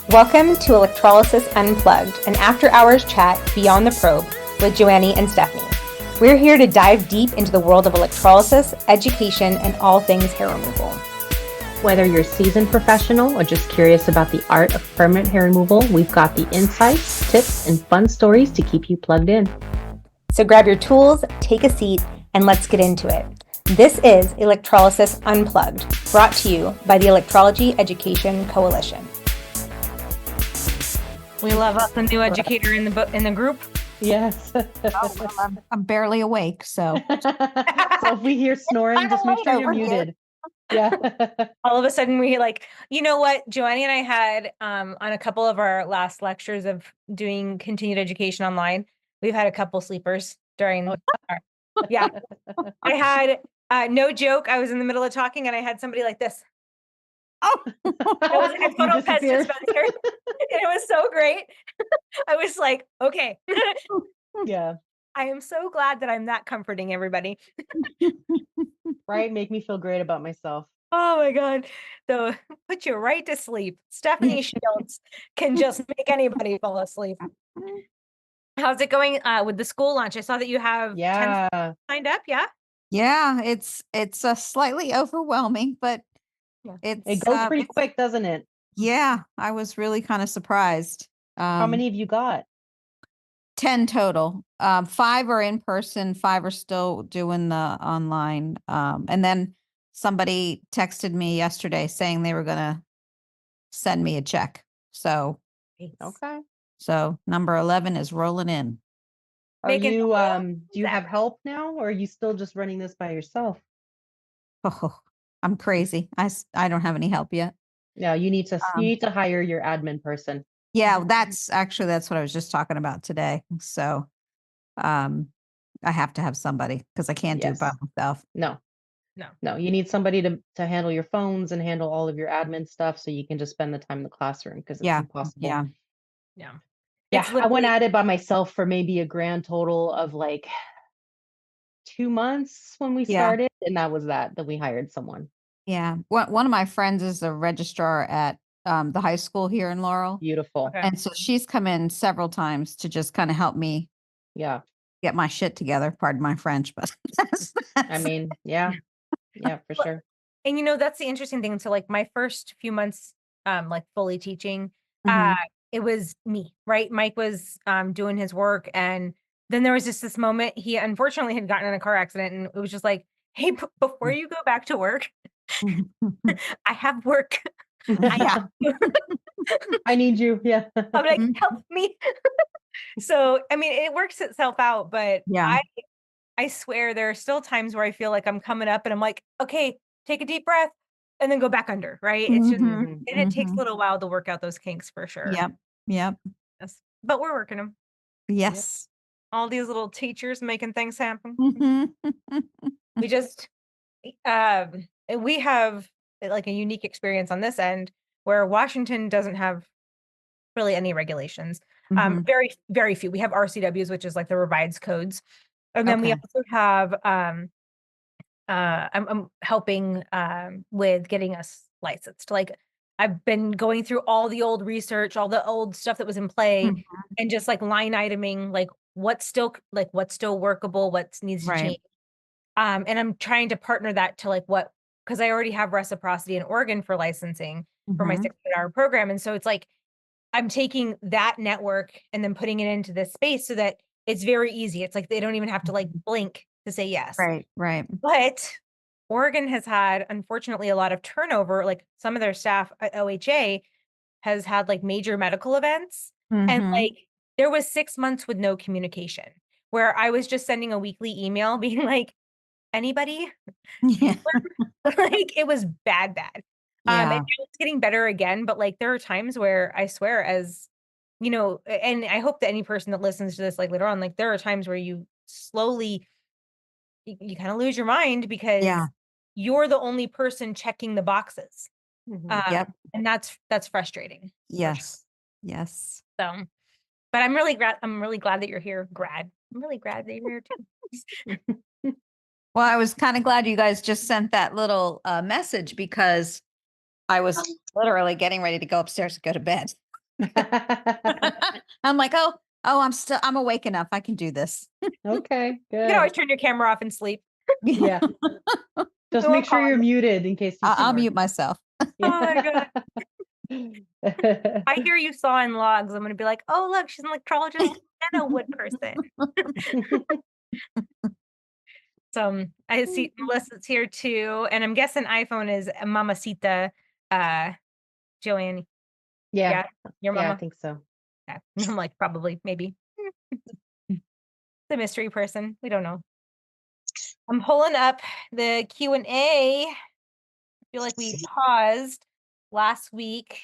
Welcome to Electrolysis Unplugged, an after-hours chat beyond the probe with Joanie and Stephanie. We're here to dive deep into the world of electrolysis, education, and all things hair removal. Whether you're a seasoned professional or just curious about the art of permanent hair removal, we've got the insights, tips, and fun stories to keep you plugged in. So grab your tools, take a seat, and let's get into it. This is Electrolysis Unplugged, brought to you by the Electrology Education Coalition. We love us a new educator in the group. Yes. I'm barely awake, so. So if we hear snoring, just make sure you're muted. Yeah. All of a sudden we you know what? Joanie and I had on a couple of our last lectures of doing continued education online, we've had a couple sleepers during yeah. I had no joke, I was in the middle of talking and I had somebody like this. Oh, I photo pest dispenser. It was so great. I was like, okay. Yeah. I am so glad that I'm that comforting everybody. Right? Make me feel great about myself. Oh my God. So put you right to sleep. Stephanie Shields can just make anybody fall asleep. How's it going with the school launch? I saw that you have 10 signed up. Yeah. yeah, it's slightly overwhelming, but It goes pretty quick, doesn't it? Yeah, I was really kind of surprised. How many have you got? 10 total. 5 are in person, 5 are still doing the online. And then somebody texted me yesterday saying they were gonna send me a check. So Okay. So number 11 is rolling in. Are you do you have help now, or are you still just running this by yourself? Oh, I'm crazy. I don't have any help yet. No, you need to hire your admin person. Yeah, that's what I was just talking about today. So I have to have somebody because I can't do it by myself. No, you need somebody to handle your phones and handle all of your admin stuff so you can just spend the time in the classroom, because it's impossible. Yeah. I went at it by myself for maybe a grand total of like 2 months when we started, and that was that we hired someone. Yeah. One of my friends is a registrar at the high school here in Laurel. Beautiful. Okay. And so she's come in several times to just kind of help me get my shit together. Pardon my French, but I mean, yeah, for sure. And that's the interesting thing. So like my first few months, like fully teaching, it was me, right? Mike was doing his work. And then there was just this moment, he unfortunately had gotten in a car accident, and it was just like, hey, before you go back to work, I have work. Yeah. I need you. Yeah. I'm like, help me. So, I mean, it works itself out, but I swear there are still times where I feel like I'm coming up and I'm like, okay, take a deep breath and then go back under, right? It's just, and it takes a little while to work out those kinks for sure. Yep. Yes. But we're working them. Yes. All these little teachers making things happen. Mm-hmm. We just, we have like a unique experience on this end where Washington doesn't have really any regulations. Very, very few. We have RCWs, which is like the revised codes. And then we also have, I'm helping with getting us licensed. Like I've been going through all the old research, all the old stuff that was in play, and just like line iteming, like what's still workable, what needs to change. And I'm trying to partner that to because I already have reciprocity in Oregon for licensing for my 600-hour program. And so it's like, I'm taking that network and then putting it into this space so that it's very easy. It's like they don't even have to blink to say yes. Right. But Oregon has had, unfortunately, a lot of turnover. Like some of their staff at OHA has had major medical events. And there was 6 months with no communication where I was just sending a weekly email being like, anybody? Yeah. It was bad. And now it's getting better again, but there are times where I swear, as and I hope that any person that listens to this later on, there are times where you slowly you kind of lose your mind because you're the only person checking the boxes. And that's frustrating. Yes. So, but I'm really glad that you're here, grad. I'm really glad that you're here too. Well, I was kind of glad you guys just sent that little message because I was literally getting ready to go upstairs and go to bed. I'm like, oh, I'm awake enough. I can do this. Okay, You can good. always turn your camera off and sleep. Yeah. Just We won't make sure call you're you. muted in case you I'll snore. mute myself. Oh my God. I hear you saw in logs. I'm going to be like, oh, look, she's an electrologist and a wood person. So I see Melissa's here too. And I'm guessing iPhone is Mamacita, Joanie. Yeah, Yeah. Your yeah, I mama. think so. Yeah. I'm like, probably, maybe. The mystery person. We don't know. I'm pulling up the Q&A. I feel like we paused last week.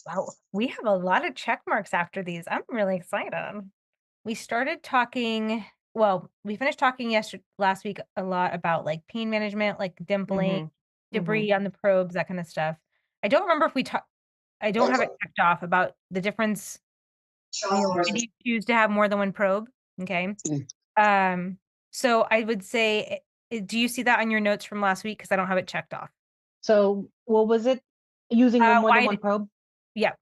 Wow, we have a lot of check marks after these. I'm really excited. We started talking, well, we finished talking last week a lot about like pain management, like dimpling, Mhm, debris on the probes, that kind of stuff. I don't remember if we talked, I don't have it checked off about the difference. Why do you choose to have more than one probe? Okay. So I would say, do you see that on your notes from last week? Because I don't have it checked off. So what was it? Using more than one probe? Yeah.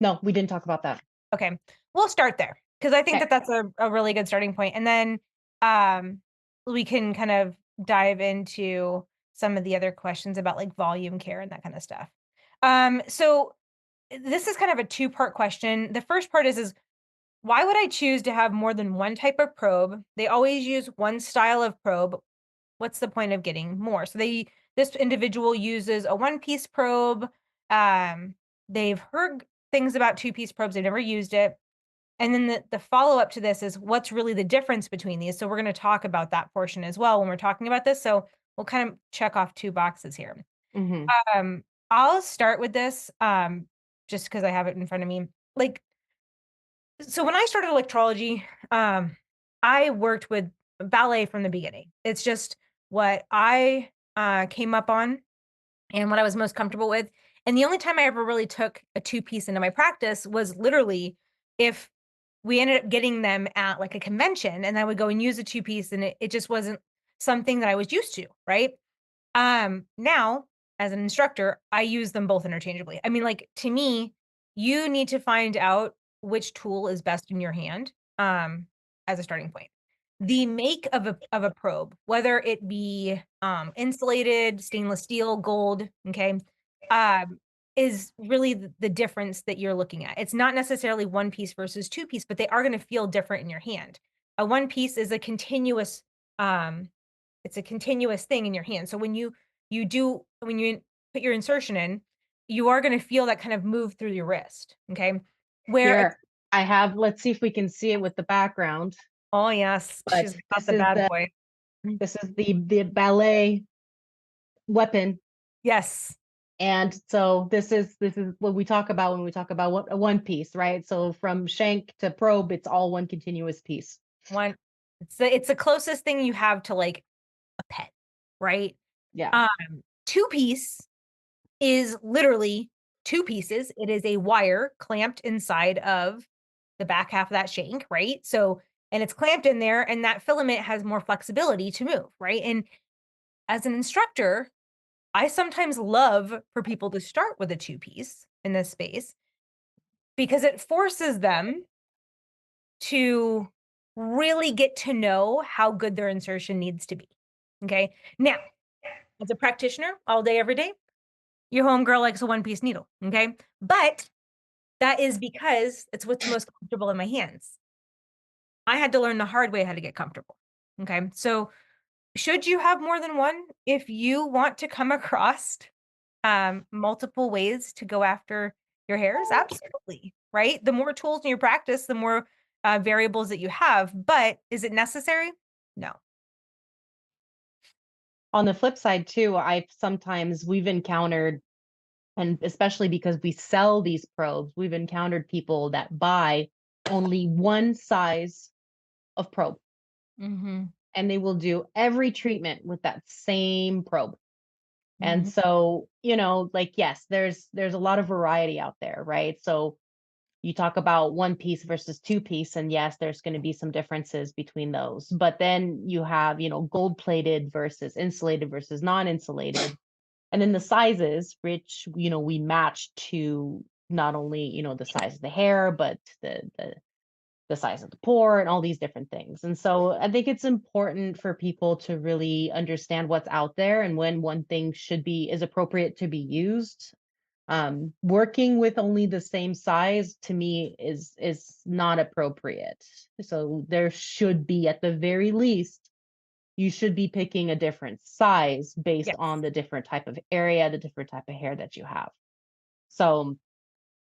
No, we didn't talk about that. Okay. We'll start there because I think Okay. that that's a really good starting point. And then we can kind of dive into some of the other questions about like volume care and that kind of stuff. So this is kind of a two-part question. The first part is why would I choose to have more than one type of probe? They always use one style of probe. What's the point of getting more? So this individual uses a one-piece probe. They've heard things about two-piece probes. They've never used it. And then the follow-up to this is what's really the difference between these. So we're going to talk about that portion as well when we're talking about this. So we'll kind of check off two boxes here. Mhm. I'll start with this just because I have it in front of me. Like, so when I started electrology, I worked with ballet from the beginning. It's just what I came up on and what I was most comfortable with. And the only time I ever really took a two-piece into my practice was literally if we ended up getting them at like a convention and I would go and use a two-piece and it just wasn't something that I was used to, right? Now as an instructor, I use them both interchangeably. I mean, like to me, you need to find out which tool is best in your hand as a starting point. The make of a probe, whether it be insulated, stainless steel, gold, okay, is really the difference that you're looking at. It's not necessarily one piece versus two piece, but they are going to feel different in your hand. A one piece is a continuous, it's a continuous thing in your hand. So when you put your insertion in, you are going to feel that kind of move through your wrist. Okay. Here, I have, let's see if we can see it with the background. Oh yes, But she's got the bad boy. This is the ballet weapon. Yes. And so this is what we talk about when we talk about a one piece, right? So from shank to probe, it's all one continuous piece. It's the closest thing you have to like a pet, right? Yeah. Two piece is literally two pieces. It is a wire clamped inside of the back half of that shank, right? So, and it's clamped in there, and that filament has more flexibility to move, right? And as an instructor, I sometimes love for people to start with a two piece in this space because it forces them to really get to know how good their insertion needs to be. Okay. Now, as a practitioner all day, every day, your homegirl likes a one-piece needle. Okay. But that is because it's what's most comfortable in my hands. I had to learn the hard way how to get comfortable. Okay. So should you have more than one? If you want to come across multiple ways to go after your hairs, absolutely. Right. The more tools in your practice, the more variables that you have. But is it necessary? No. On the flip side too, we've encountered, and especially because we sell these probes, we've encountered people that buy only one size of probe. Mm-hmm. And they will do every treatment with that same probe. Mm-hmm. And so, like, yes, there's a lot of variety out there, right? So You talk about 1-piece versus 2-piece, and yes, there's going to be some differences between those. But then you have, gold plated versus insulated versus non-insulated. And then the sizes, which, we match to not only, the size of the hair, but the size of the pore and all these different things. And so I think it's important for people to really understand what's out there and when one thing is appropriate to be used. Working with only the same size to me is not appropriate. So there should be, at the very least, you should be picking a different size based Yes. on the different type of area, the different type of hair that you have. So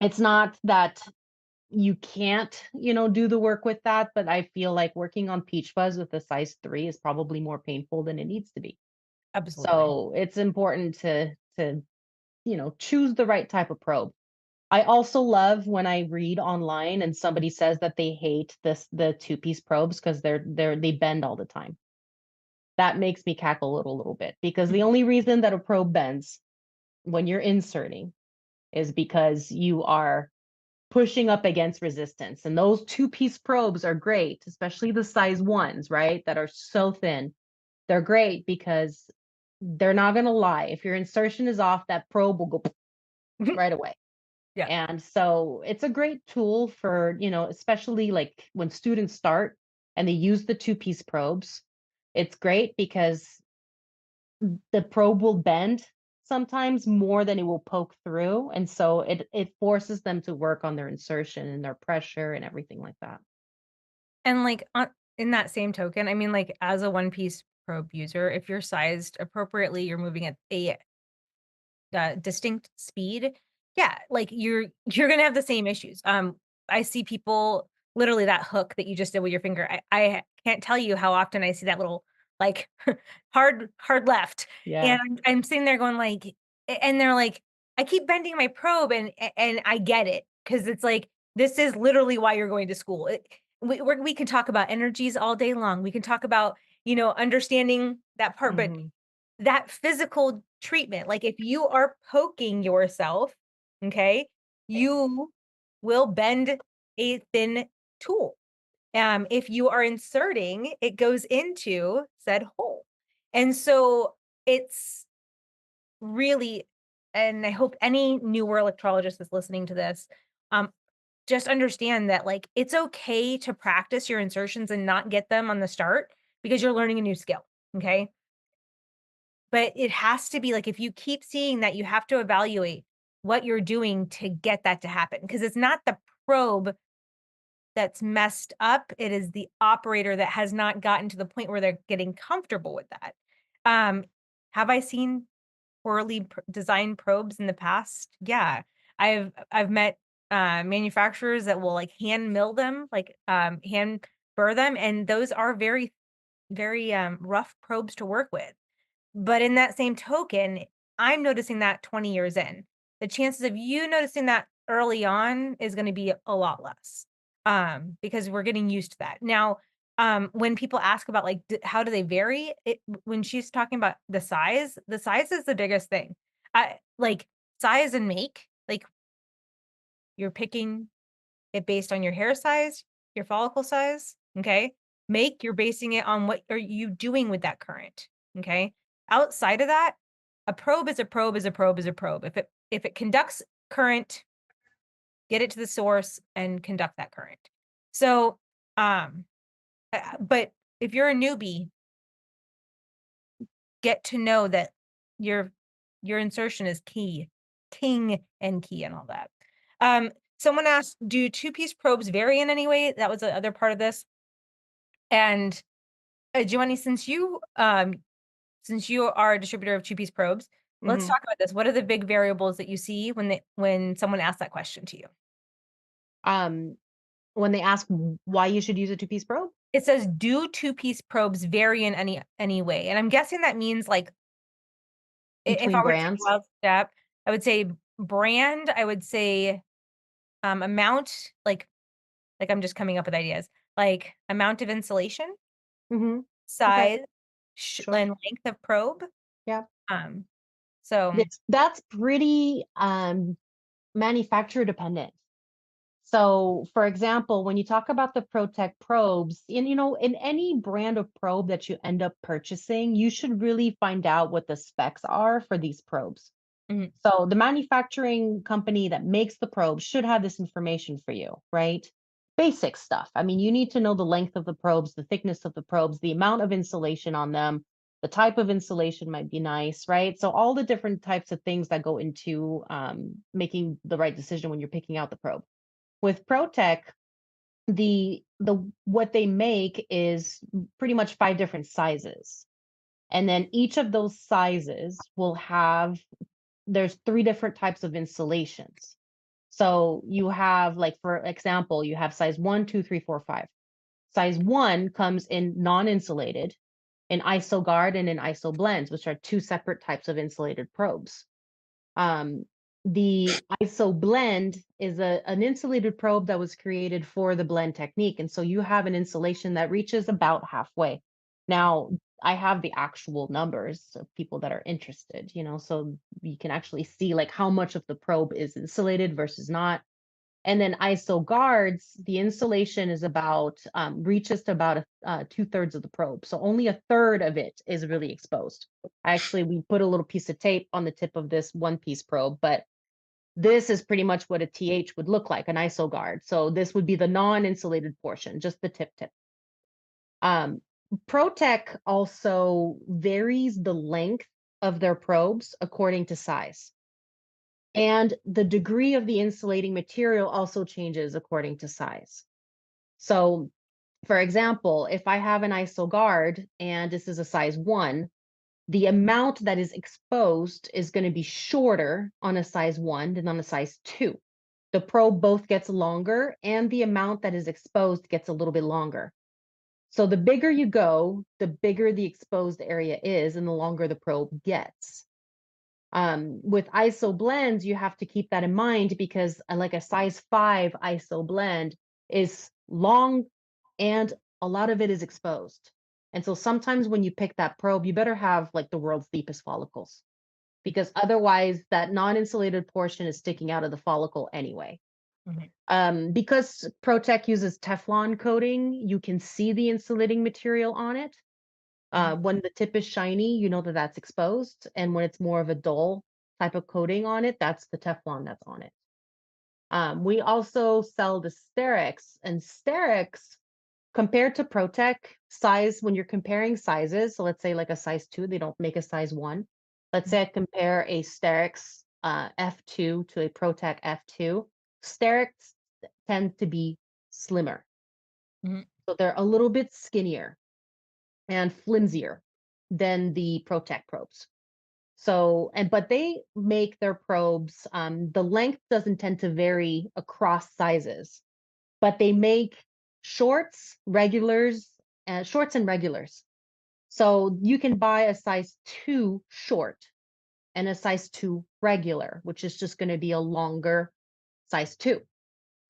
it's not that you can't, do the work with that, but I feel like working on peach fuzz with a size 3 is probably more painful than it needs to be. Absolutely. So it's important to choose the right type of probe. I also love when I read online and somebody says that they hate the 2-piece probes because they bend all the time. That makes me cackle a little bit, because the only reason that a probe bends when you're inserting is because you are pushing up against resistance. And those 2-piece probes are great, especially the size 1s, right? That are so thin. They're great because they're not going to lie. If your insertion is off, that probe will go right away. Yeah. And so it's a great tool for, especially like when students start and they use the 2-piece probes. It's great because the probe will bend sometimes more than it will poke through. And so it forces them to work on their insertion and their pressure and everything like that. And like in that same token, I mean, like as a 1-piece probe user, if you're sized appropriately, you're moving at a distinct speed. Yeah, like you're gonna have the same issues. I see people literally that hook that you just did with your finger. I can't tell you how often I see that little like hard left. Yeah. And I'm sitting there going like, and they're like, I keep bending my probe and I get it, because it's like this is literally why you're going to school. We can talk about energies all day long. We can talk about understanding that part, but that physical treatment, like if you are poking yourself, okay, you will bend a thin tool. If you are inserting, it goes into said hole. And so it's really, and I hope any newer electrologist is listening to this, just understand that like it's okay to practice your insertions and not get them on the start because you're learning a new skill. Okay. But it has to be like, if you keep seeing that, you have to evaluate what you're doing to get that to happen, because it's not the probe that's messed up. It is the operator that has not gotten to the point where they're getting comfortable with that. Have I seen poorly designed probes in the past? Yeah. I've met manufacturers that will like hand mill them, like hand burr them, and those are very, very rough probes to work with. But in that same token, I'm noticing that 20 years in. The chances of you noticing that early on is going to be a lot less, because we're getting used to that. Now, when people ask about like how do they vary, when she's talking about the size is the biggest thing. Like size and make, like you're picking it based on your hair size, your follicle size, okay? Make, you're basing it on what are you doing with that current, okay? Outside of that, a probe is a probe is a probe is a probe. If it conducts current, get it to the source and conduct that current. So, but if you're a newbie, get to know that your insertion is king and key and all that. Someone asked, do 2-piece probes vary in any way? That was the other part of this. And Joanie, since you are a distributor of 2-piece probes, let's talk about this. What are the big variables that you see when someone asks that question to you? When they ask why you should use a 2-piece probe? It says, do 2-piece probes vary in any way? And I'm guessing that means like Between if I were brands? to wild step, I would say brand, I would say amount, like I'm just coming up with ideas, like amount of insulation, size, Sure. and length of probe. Yeah. So That's pretty manufacturer dependent. So, for example, when you talk about the ProTech probes, in any brand of probe that you end up purchasing, you should really find out what the specs are for these probes. Mhm. So the manufacturing company that makes the probe should have this information for you, right? Basic stuff. I mean, you need to know the length of the probes, the thickness of the probes, the amount of insulation on them, the type of insulation might be nice, right? So all the different types of things that go into making the right decision when you're picking out the probe. With ProTech, the what they make is pretty much 5 different sizes. And then each of those sizes will have, there's 3 different types of insulations. So you have, like, for example, you have size 1, 2, 3, 4, 5. Size 1 comes in non-insulated, in IsoGuard and in IsoBlends, which are 2 separate types of insulated probes. The IsoBlend is an insulated probe that was created for the blend technique. And so you have an insulation that reaches about halfway. Now, I have the actual numbers of people that are interested, so you can actually see like how much of the probe is insulated versus not. And then IsoGuards, the insulation is about reaches to about 2/3 of the probe. So only 1/3 of it is really exposed. Actually, we put a little piece of tape on the tip of this one piece probe, but this is pretty much what a TH would look like, an IsoGuard. So this would be the non-insulated portion, just the tip. ProTech also varies the length of their probes according to size. And the degree of the insulating material also changes according to size. So, for example, if I have an IsoGuard and this is a size 1, the amount that is exposed is going to be shorter on a size 1 than on a size 2. The probe both gets longer and the amount that is exposed gets a little bit longer. So the bigger you go, the bigger the exposed area is and the longer the probe gets. With ISO blends, you have to keep that in mind because like a size 5 ISO blend is long and a lot of it is exposed. And so sometimes when you pick that probe, you better have like the world's deepest follicles because otherwise that non-insulated portion is sticking out of the follicle anyway. Because ProTech uses Teflon coating, you can see the insulating material on it. When the tip is shiny, you know that that's exposed. And when it's more of a dull type of coating on it, that's the Teflon that's on it. We also sell the Sterex, and Sterex, compared to ProTech size, when you're comparing sizes, so let's say like a size 2, they don't make a size 1. Let's say I compare a Sterex F2 to a ProTech F2. Sterex tend to be slimmer. So they're a little bit skinnier and flimsier than the ProTech probes. So, but they make their probes, the length doesn't tend to vary across sizes, but they make shorts, regulars, shorts and regulars. So you can buy a size 2 short and a size 2 regular, which is just going to be a longer size 2.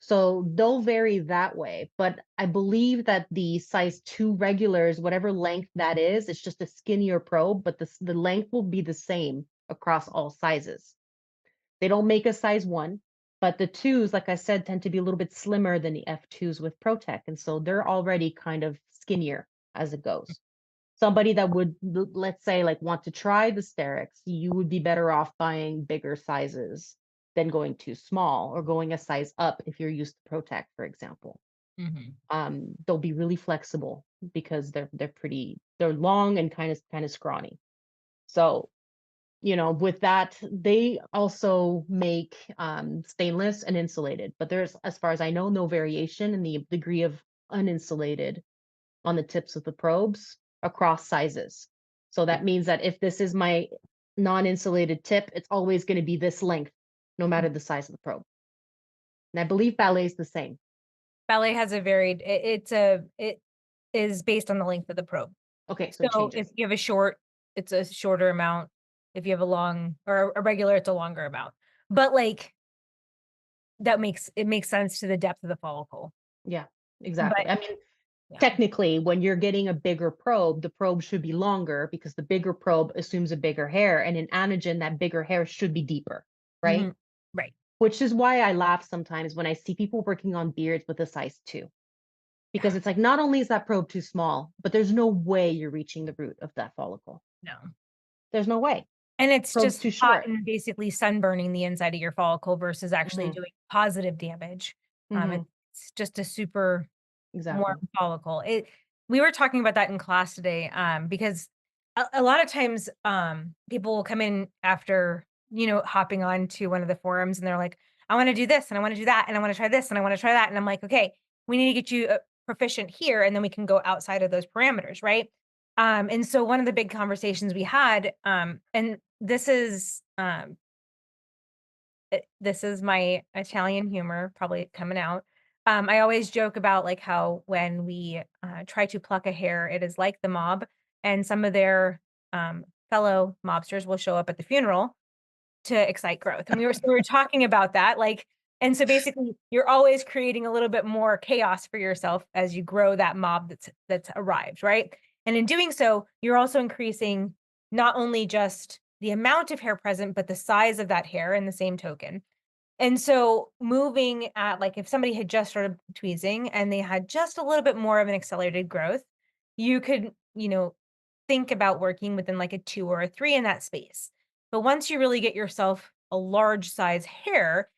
So they'll vary that way. But I believe that the size 2 regulars, whatever length that is, it's just a skinnier probe, but the length will be the same across all sizes. They don't make a size 1, but the 2s, like I said, tend to be a little bit slimmer than the F2s with ProTech. And so they're already kind of skinnier as it goes. Somebody that would, let's say, like want to try the Sterex, you would be better off buying bigger sizes than going too small or going a size up if you're used to ProTech, for example. They'll be really flexible because they're long and kind of scrawny. So, with that, they also make stainless and insulated, but there's, as far as I know, no variation in the degree of uninsulated on the tips of the probes across sizes. So that means that if this is my non-insulated tip, it's always going to be this length, no matter the size of the probe. And I believe ballet is the same. Ballet has a varied, it is based on the length of the probe. Okay, so it So changes. if you have a short, it's a shorter amount. If you have a long or a regular, it's a longer amount. But like it makes sense to the depth of the follicle. Yeah, exactly. But I mean, technically, when you're getting a bigger probe, the probe should be longer because the bigger probe assumes a bigger hair, and in anagen, that bigger hair should be deeper, right? Right. which is why I laugh sometimes when I see people working on beards with a size 2. Because it's like, not only is that probe too small, but there's no way you're reaching the root of that follicle. No. There's no way. And it's Probe's just too hot short. and basically sunburning the inside of your follicle versus actually Mhm. doing positive damage. Mhm. It's just a super Exactly. warm follicle. We were talking about that in class today, because a lot of times people will come in after, hopping on to one of the forums and they're like, I want to do this and I want to do that and I want to try this and I want to try that. And I'm like, okay, we need to get you proficient here and then we can go outside of those parameters, right? And so one of the big conversations we had, and this is my Italian humor probably coming out. I always joke about like how when we try to pluck a hair, it is like the mob, and some of their fellow mobsters will show up at the funeral to excite growth. And we were talking about that, like, and so basically, you're always creating a little bit more chaos for yourself as you grow that mob that's arrived, right? And in doing so, you're also increasing not only just the amount of hair present, but the size of that hair in the same token. And so moving at like if somebody had just started tweezing and they had just a little bit more of an accelerated growth, you could, think about working within like a 2 or a 3 in that space. But once you really get yourself a large size hair,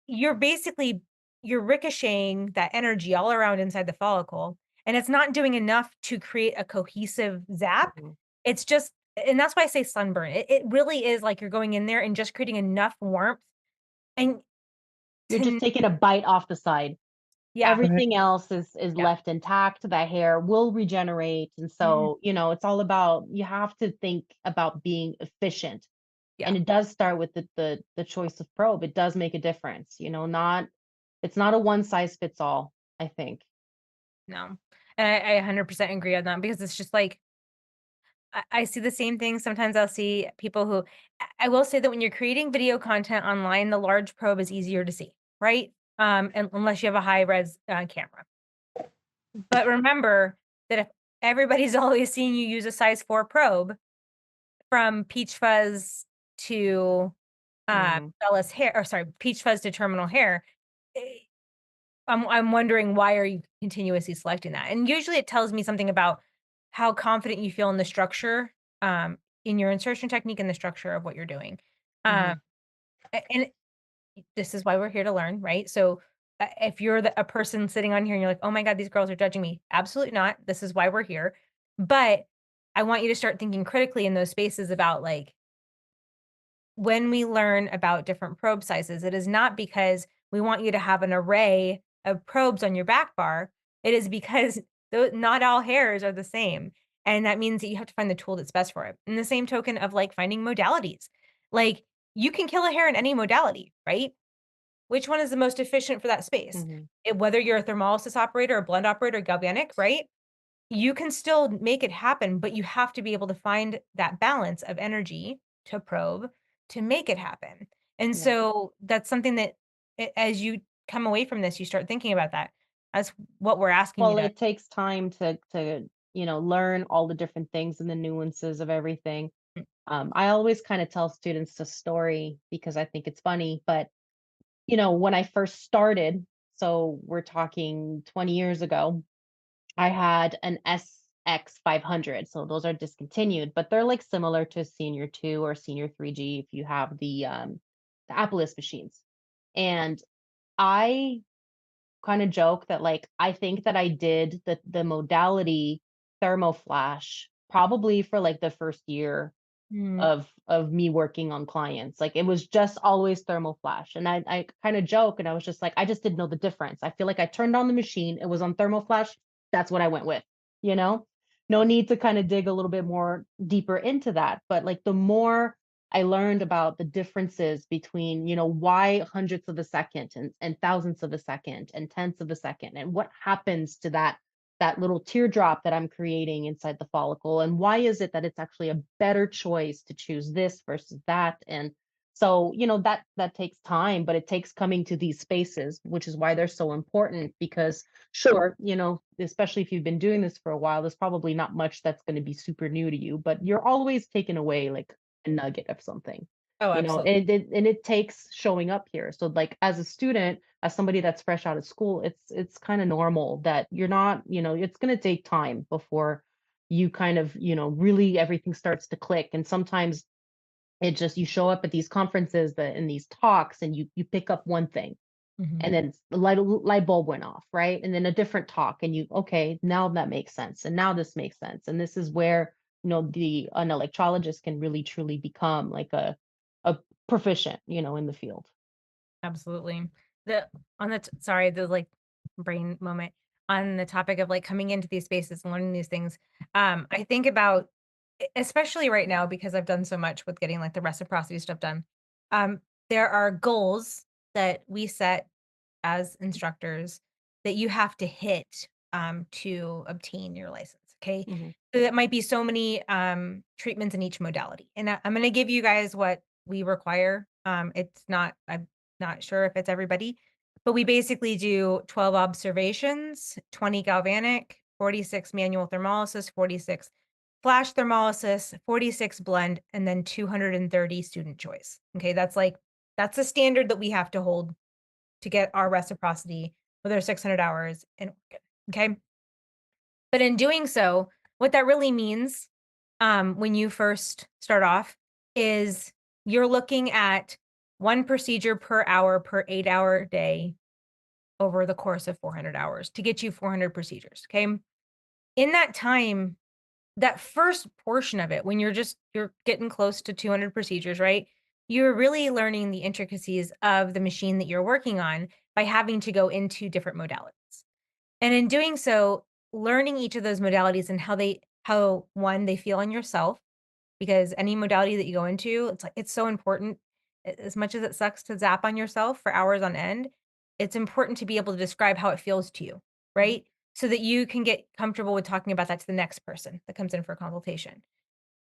you're basically you're ricocheting that energy all around inside the follicle and it's not doing enough to create a cohesive zap. Mhm. It's just and that's why I say sunburn. It really is like you're going in there and just creating enough warmth and You're just to taking a bite off the side. yeah. Everything else is Yeah. left intact. The hair will regenerate. And Mhm. so, it's all about, you have to think about being efficient. Yeah. And it does start with the choice of probe. It does make a difference, it's not a one size fits all, I think. No. And I 100% agree on that because it's just like I see the same thing. Sometimes I'll see people who I will say that when you're creating video content online, the large probe is easier to see, right? And unless you have a high res camera. But remember that if everybody's always seeing you use a size 4 probe from peach fuzz to Mhm. Bella's hair, or sorry, peach fuzz to terminal hair, eh, I'm wondering why are you continuously selecting that? And usually it tells me something about how confident you feel in the structure, in your insertion technique and the structure of what you're doing. Um, Mhm. and this is why we're here to learn, right? So if you're a person sitting on here and you're like, oh my God, these girls are judging me. Absolutely not. This is why we're here. But I want you to start thinking critically in those spaces about like, when we learn about different probe sizes, it is not because we want you to have an array of probes on your back bar. It is because not all hairs are the same. And that means that you have to find the tool that's best for it. In the same token of like finding modalities, like you can kill a hair in any modality, right? Which one is the most efficient for that space? Mhm. Whether you're a thermolysis operator, a blend operator, galvanic, right? You can still make it happen, but you have to be able to find that balance of energy to probe to make it happen. And Yeah. so that's something that as you come away from this, you start thinking about that. That's what we're asking you Well, to. it takes time to learn all the different things and the nuances of everything. Mm. I always kind of tell students a story because I think it's funny, but when I first started, so we're talking 20 years ago, I had an SX500. So those are discontinued, but they're like similar to Senior 2 or Senior 3G if you have the Appleist machines. And I kind of joke that like I think that I did the modality thermoflash probably for like the first year Mm, of me working on clients. Like it was just always thermal flash. And I kind of joke and I was just like, I just didn't know the difference. I feel like I turned on the machine, it was on thermal flash. That's what I went with, you know? No need to kind of dig a little bit more deeper into that. But like the more I learned about the differences between, why hundredths of a second and thousandths of a second and tenths of a second and what happens to that little teardrop that I'm creating inside the follicle. And why is it that it's actually a better choice to choose this versus that? And so, that takes time, but it takes coming to these spaces, which is why they're so important because sure, especially if you've been doing this for a while, there's probably not much that's going to be super new to you, but you're always taking away like a nugget of something. Oh, you know, absolutely. and it takes showing up here. So like as a student, as somebody that's fresh out of school, it's kind of normal that you're not, you know, it's going to take time before you kind of, you know, really everything starts to click. And sometimes it just, you show up at these conferences that in these talks and you pick up one thing, Mhm. and then the light bulb went off, right? And then a different talk, and you, okay, now that makes sense, and now this makes sense, and this is where, you know, an electrologist can really truly become like a proficient, you know, in the field. Absolutely. The sorry, the like brain moment on the topic of like coming into these spaces and learning these things. I think about especially right now because I've done so much with getting like the reciprocity stuff done. Um, there are goals that we set as instructors that you have to hit to obtain your license. Okay. Mhm. So that might be so many treatments in each modality. And I'm going to give you guys what we require. It's not, I'm not sure if it's everybody, but we basically do 12 observations, 20 galvanic, 46 manual thermolysis, 46 flash thermolysis, 46 blend, and then 230 student choice. Okay. That's a standard that we have to hold to get our reciprocity with our 600 hours in Oregon. Okay. But in doing so, what that really means when you first start off is you're looking at one procedure per hour per 8-hour day over the course of 400 hours to get you 400 procedures. Okay. In that time, that first portion of it, when you're getting close to 200 procedures, right? You're really learning the intricacies of the machine that you're working on by having to go into different modalities. And in doing so, learning each of those modalities and how one, they feel on yourself, because any modality that you go into, it's like, it's so important. As much as it sucks to zap on yourself for hours on end, it's important to be able to describe how it feels to you, right? So that you can get comfortable with talking about that to the next person that comes in for a consultation.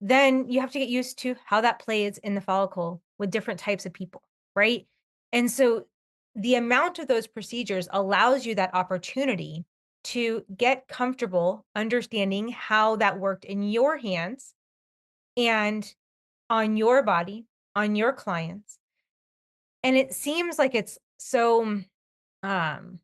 Then you have to get used to how that plays in the follicle with different types of people, right? And so the amount of those procedures allows you that opportunity to get comfortable understanding how that worked in your hands and on your body, on your clients. And it seems like it's so um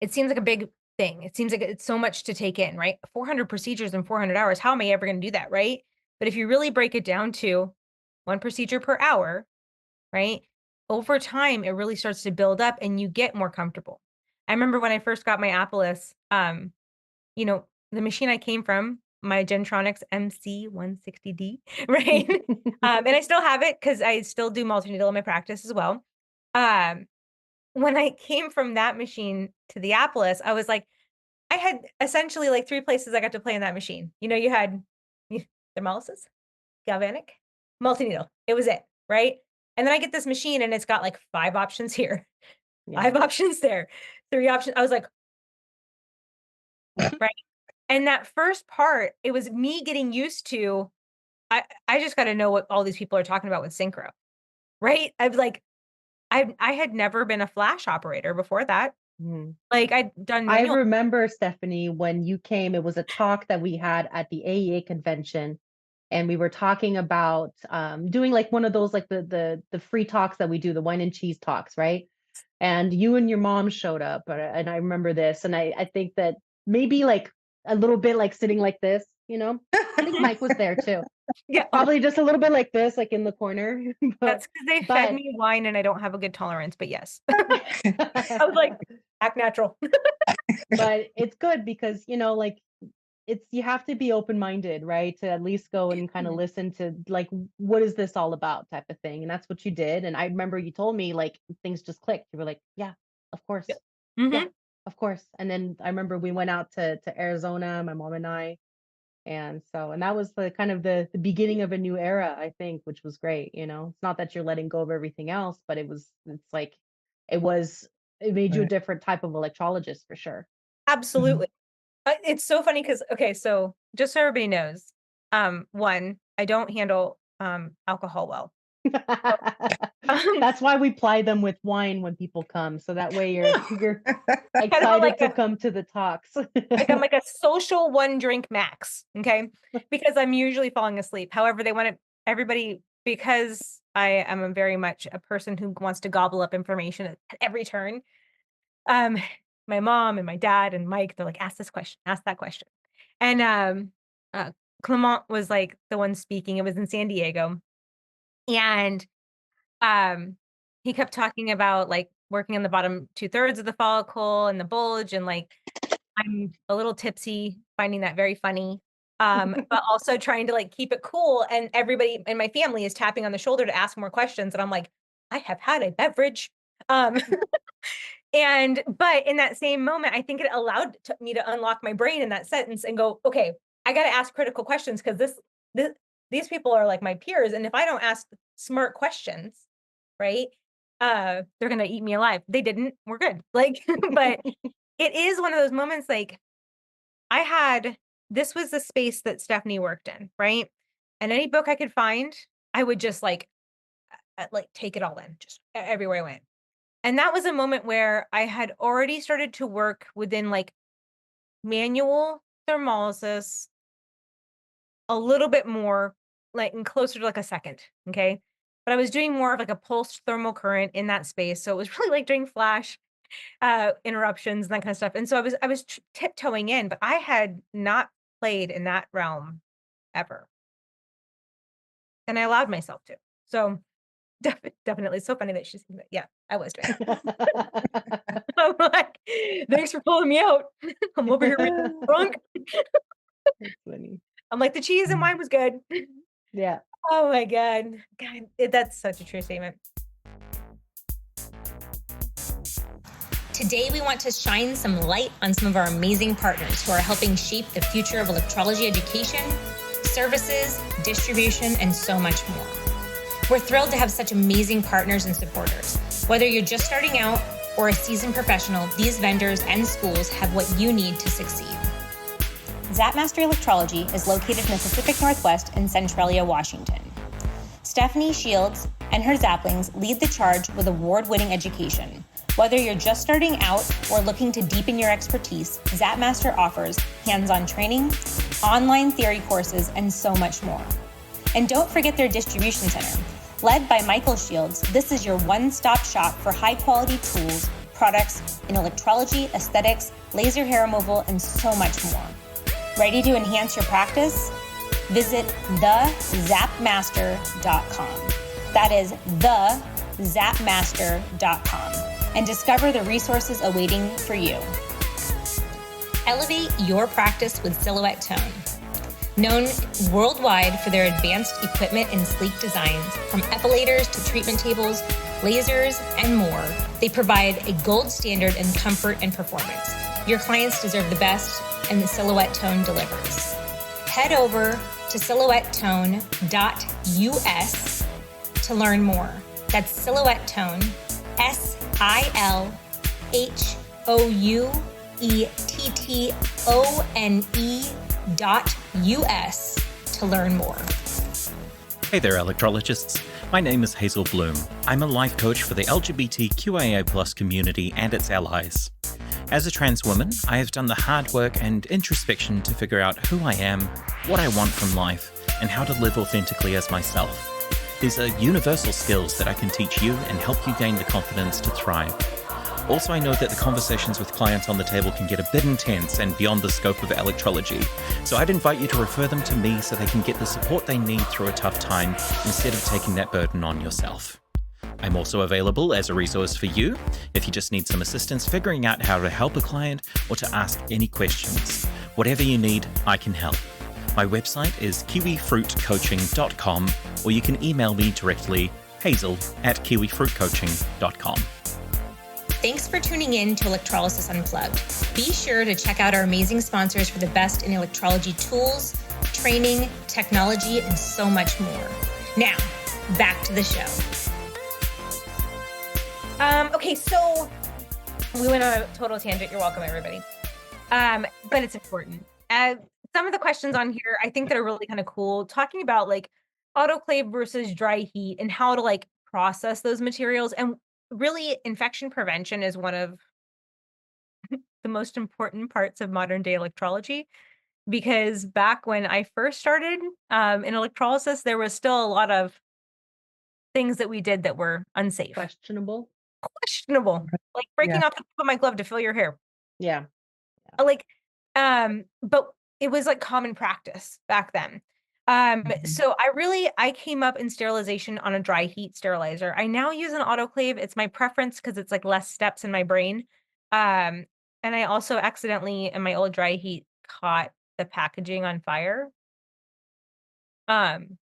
it seems like a big thing. It seems like it's so much to take in, right? 400 procedures in 400 hours. How am I ever going to do that, right? But if you really break it down to one procedure per hour, right? Over time, it really starts to build up and you get more comfortable. I remember when I first got my Appleus, you know, the machine I came from, my Gentronics MC160D, right? And I still have it because I still do multi-needle in my practice as well. Um, when I came from that machine to the Appleus, I was like, I had essentially like 3 places I got to play in that machine. You know, you had thermolysis, galvanic, multi-needle. It was it, right? And then I get this machine and it's got like 5 options here, Yeah. 5 options there, 3 options. I was like, right. And that first part, it was me getting used to, I just got to know what all these people are talking about with synchro, right? I was like, I had never been a flash operator before that. Mhm. Like I'd done I manual. remember, Stephanie, when you came, it was a talk that we had at the AEA convention, and we were talking about doing like one of those, like the free talks that we do, the wine and cheese talks, right? And you and your mom showed up, and I remember this, and I think that maybe like a little bit like sitting like this, you know. I think Mike was there too. Yeah, Probably just a little bit like this, like in the corner. that's because they fed but me wine and I don't have a good tolerance, but yes. I was like, act natural. but it's good because, you know, like it's, you have to be open-minded, right? To at least go and kind of listen to like, what is this all about type of thing. And that's what you did. And I remember you told me like things just clicked. You were like, yeah, of course. Yeah, Mhm. of course. And then I remember we went out to Arizona, my mom and I. And so, and that was the kind of the beginning of a new era, I think, which was great. You know, it's not that you're letting go of everything else, but it's like, it was, it made you a Right. different type of electrologist for sure. Absolutely. It's so funny because, okay, so just so everybody knows, one, I don't handle alcohol well. That's why we ply them with wine when people come, so that way you're Kind of excited like to come to the talks. like I'm like a social 1 drink max, okay? Because I'm usually falling asleep. However, they want everybody because I am a very much a person who wants to gobble up information at every turn. My mom and my dad and Mike, they're like, ask this question, ask that question. And Clement was like the one speaking. It was in San Diego. And he kept talking about like working on the bottom 2/3 of the follicle and the bulge, and like I'm a little tipsy, finding that very funny. But also trying to like keep it cool. And everybody in my family is tapping on the shoulder to ask more questions. And I'm like, I have had a beverage. Um, but in that same moment, I think it allowed me to unlock my brain in that sentence and go, okay, I got to ask critical questions because these people are like my peers. And if I don't ask smart questions, right, they're going to eat me alive. They didn't, we're good. Like, but it is one of those moments like this was the space that Stephanie worked in, right? And any book I could find, I would just like take it all in, just everywhere I went. And that was a moment where I had already started to work within like manual thermolysis a little bit more, like and closer to like a second. Okay. But I was doing more of like a pulsed thermal current in that space. So it was really like doing flash interruptions and that kind of stuff. And so I was tiptoeing in, but I had not played in that realm ever. And I allowed myself to. So definitely so funny that she's saying that. Yeah, I was doing it. I'm like, thanks for pulling me out. I'm over here really drunk. That's funny. I'm like, the cheese and wine was good. Yeah. Oh my God. That's such a true statement. Today, we want to shine some light on some of our amazing partners who are helping shape the future of electrology education, services, distribution, and so much more. We're thrilled to have such amazing partners and supporters. Whether you're just starting out or a seasoned professional, these vendors and schools have what you need to succeed. Zapmaster Electrology is located in the Pacific Northwest in Centralia, Washington. Stephanie Shields and her Zaplings lead the charge with award-winning education. Whether you're just starting out or looking to deepen your expertise, Zapmaster offers hands-on training, online theory courses, and so much more. And don't forget their distribution center. Led by Michael Shields, this is your one-stop shop for high-quality tools, products in electrology, aesthetics, laser hair removal, and so much more. Ready to enhance your practice? Visit thezapmaster.com. That is thezapmaster.com. And discover the resources awaiting for you. Elevate your practice with Silhouette Tone. Known worldwide for their advanced equipment and sleek designs, from epilators to treatment tables, lasers, and more, they provide a gold standard in comfort and performance. Your clients deserve the best, and the Silhouette Tone delivers. Head over to silhouettetone.us to learn more. That's Silhouette Tone, SILHOUETTONE.us to learn more. Hey there, Electrologists. My name is Hazel Bloom. I'm a life coach for the LGBTQIA+ community and its allies. As a trans woman, I have done the hard work and introspection to figure out who I am, what I want from life, and how to live authentically as myself. These are universal skills that I can teach you and help you gain the confidence to thrive. Also, I know that the conversations with clients on the table can get a bit intense and beyond the scope of electrology, so I'd invite you to refer them to me so they can get the support they need through a tough time instead of taking that burden on yourself. I'm also available as a resource for you if you just need some assistance figuring out how to help a client or to ask any questions. Whatever you need, I can help. My website is kiwifruitcoaching.com, or you can email me directly, hazel@kiwifruitcoaching.com. Thanks for tuning in to Electrolysis Unplugged. Be sure to check out our amazing sponsors for the best in electrology tools, training, technology, and so much more. Now, back to the show. Okay, so we went on a total tangent. You're welcome, everybody. But it's important. Some of the questions on here, I think that are really kind of cool, talking about like autoclave versus dry heat and how to like process those materials. And really, infection prevention is one of the most important parts of modern day electrology, because back when I first started in electrolysis, there was still a lot of things that we did that were unsafe. Questionable. Like breaking off the tip of my glove to fill your hair. Yeah. Like, but it was like common practice back then. So I came up in sterilization on a dry heat sterilizer. I now use an autoclave. It's my preference because it's like less steps in my brain. And I also accidentally in my old dry heat caught the packaging on fire. Awesome.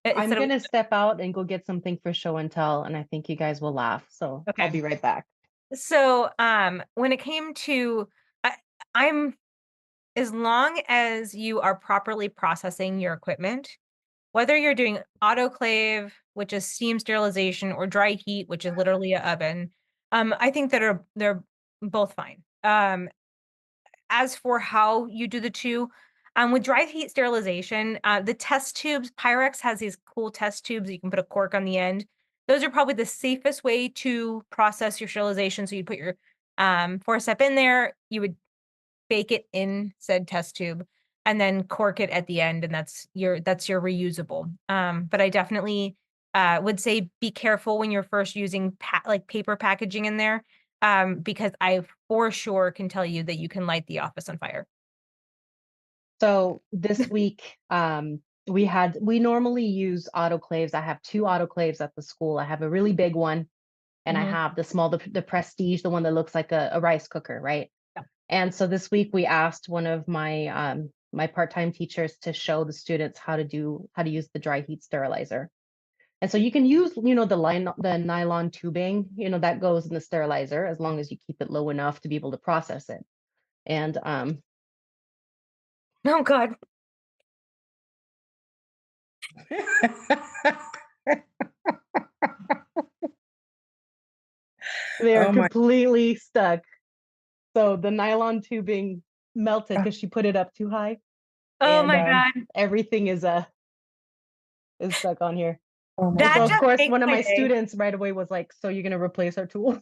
I'm going to step out and go get something for show and tell, and I think you guys will laugh. So Okay. I'll be right back. So, when it came to, I'm, as long as you are properly processing your equipment, whether you're doing autoclave, which is steam sterilization, or dry heat, which is literally an oven, I think that they're both fine. As for how you do the two, with dry heat sterilization, the test tubes, Pyrex has these cool test tubes. You can put a cork on the end. Those are probably the safest way to process your sterilization. So you put your forcep in there, you would bake it in said test tube, and then cork it at the end, and that's your reusable. But I definitely would say be careful when you're first using like paper packaging in there, because I for sure can tell you that you can light the office on fire. So this week, we normally use autoclaves. I have 2 autoclaves at the school. I have a really big one, and I have the small, the Prestige, the one that looks like a rice cooker, right? Yeah. And so this week we asked one of my my part-time teachers to show the students how to use the dry heat sterilizer. And so you can use, the nylon tubing, that goes in the sterilizer as long as you keep it low enough to be able to process it. And Oh God. they're completely stuck. So the nylon tubing melted because she put it up too high. Oh And my God. everything is stuck on here. That So of just course makes one of my day. students right away was like, "So you're gonna replace our tools?"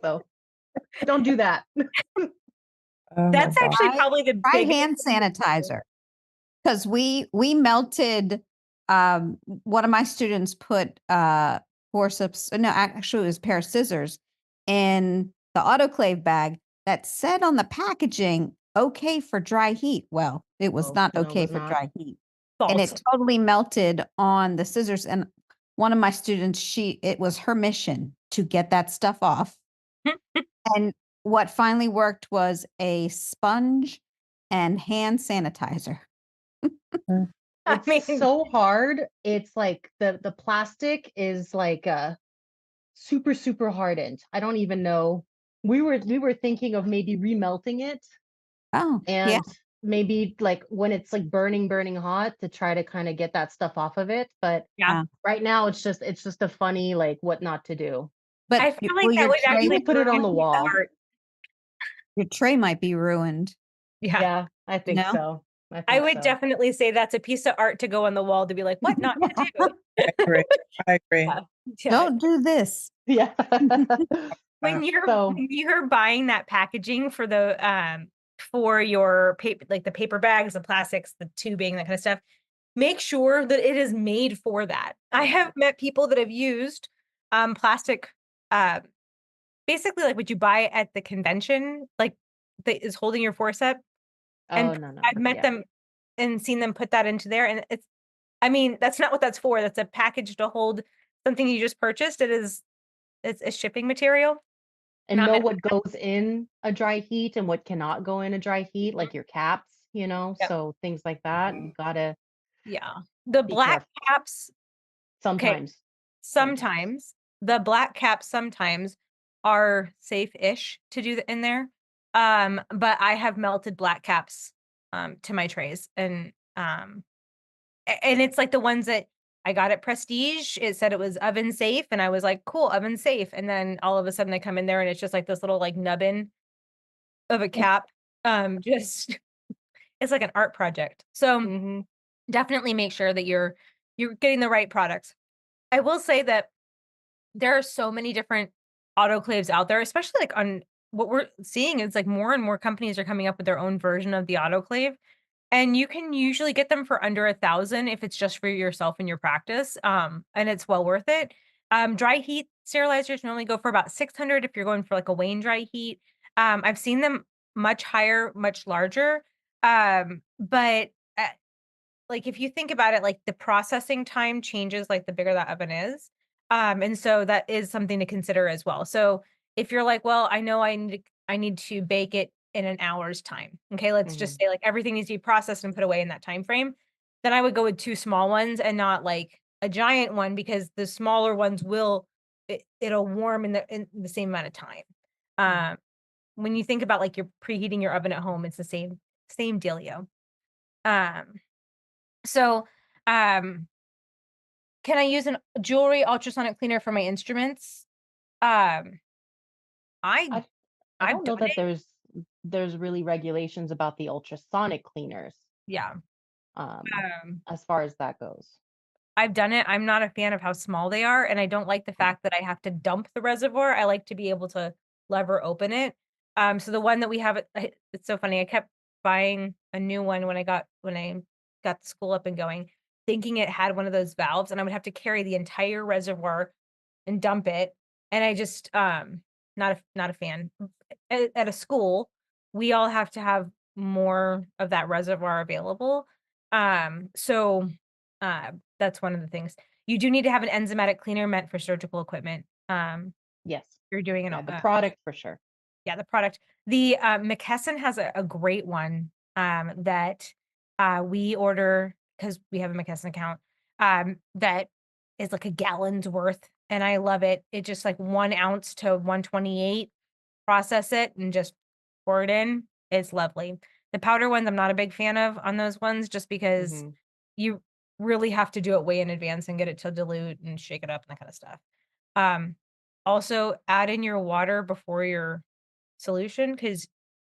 So don't do that. That's actually probably the Try biggest hand sanitizer. Because we melted, one of my students put forceps, no, actually it was a pair of scissors in the autoclave bag that said on the packaging, okay for dry heat. Well, it was Oh, not no, it okay was for not. dry heat. false. And it totally melted on the scissors. And one of my students, it was her mission to get that stuff off. And what finally worked was a sponge and hand sanitizer. I mean, It's so hard. It's like the plastic is like super, super hardened. I don't even know. We were thinking of maybe remelting it Oh, yeah. and maybe like when it's like burning hot to try to kind of get that stuff off of it. But yeah. right now it's just a funny like what not to do. But I feel will like that your would tray, actually Put it on the ruin wall. art. your tray might be ruined. Yeah. Yeah, I think No? so. I think would so. definitely say that's a piece of art to go on the wall to be like, what not to do? I agree. I agree. Yeah. Yeah. Don't do this. Yeah. When So- you're buying that packaging for the for your paper, like the paper bags, the plastics, the tubing, that kind of stuff, make sure that it is made for that. I have met people that have used plastic, basically like what you buy at the convention, like that is holding your forcep. And Oh, no. I've met Yeah. them and seen them put that into there, and it's, I mean, that's not what that's for. That's a package to hold something you just purchased. It's a shipping material. And Not know meant what goes in a dry heat and what cannot go in a dry heat, like your caps, Yep. so things like that. You gotta Yeah. The Be black careful. caps, sometimes. sometimes the black caps sometimes are safe-ish to do in there. But I have melted black caps to my trays, and it's like the ones that I got at Prestige. It said it was oven safe, and I was like, cool, oven safe. And then all of a sudden I come in there and it's just like this little like nubbin of a cap. Just it's like an art project. So Mhm. definitely make sure that you're getting the right products. I will say that there are so many different autoclaves out there, especially like on what we're seeing is like more and more companies are coming up with their own version of the autoclave. And you can usually get them for under 1,000 if it's just for yourself and your practice. And it's well worth it. Dry heat sterilizers normally go for about 600 if you're going for like a Wayne dry heat. I've seen them much higher, much larger. But like if you think about it, like the processing time changes like the bigger that oven is. And so that is something to consider as well. So if you're like, well, I know I need to bake it in an hour's time. Okay, let's just say like everything needs to be processed and put away in that time frame. Then I would go with 2 small ones and not like a giant one, because the smaller ones it'll warm in the same amount of time. When you think about like you're preheating your oven at home, it's the same dealio. So, can I use an jewelry ultrasonic cleaner for my instruments? Um, I I I've don't know done that it. there's really regulations about the ultrasonic cleaners, Yeah. um, Um, as far as that goes. I've done it. I'm not a fan of how small they are, and I don't like the fact that I have to dump the reservoir. I like to be able to lever open it. So the one that we have, it's so funny. I kept buying a new one when I got the school up and going, thinking it had one of those valves, and I would have to carry the entire reservoir and dump it. And I just not a fan. At a school, we all have to have more of that reservoir available. So that's one of the things. You do need to have an enzymatic cleaner meant for surgical equipment. Yes. You're doing Yeah, the product for sure. yeah, the product. The McKesson has a great one that we order because we have a McKesson account that is like a gallon's worth, and I love it. It just like 1 ounce to 128, process it and just pour it in. It's lovely. The powder ones I'm not a big fan of on those ones, just because you really have to do it way in advance and get it to dilute and shake it up and that kind of stuff. Um, Also add in your water before your solution, because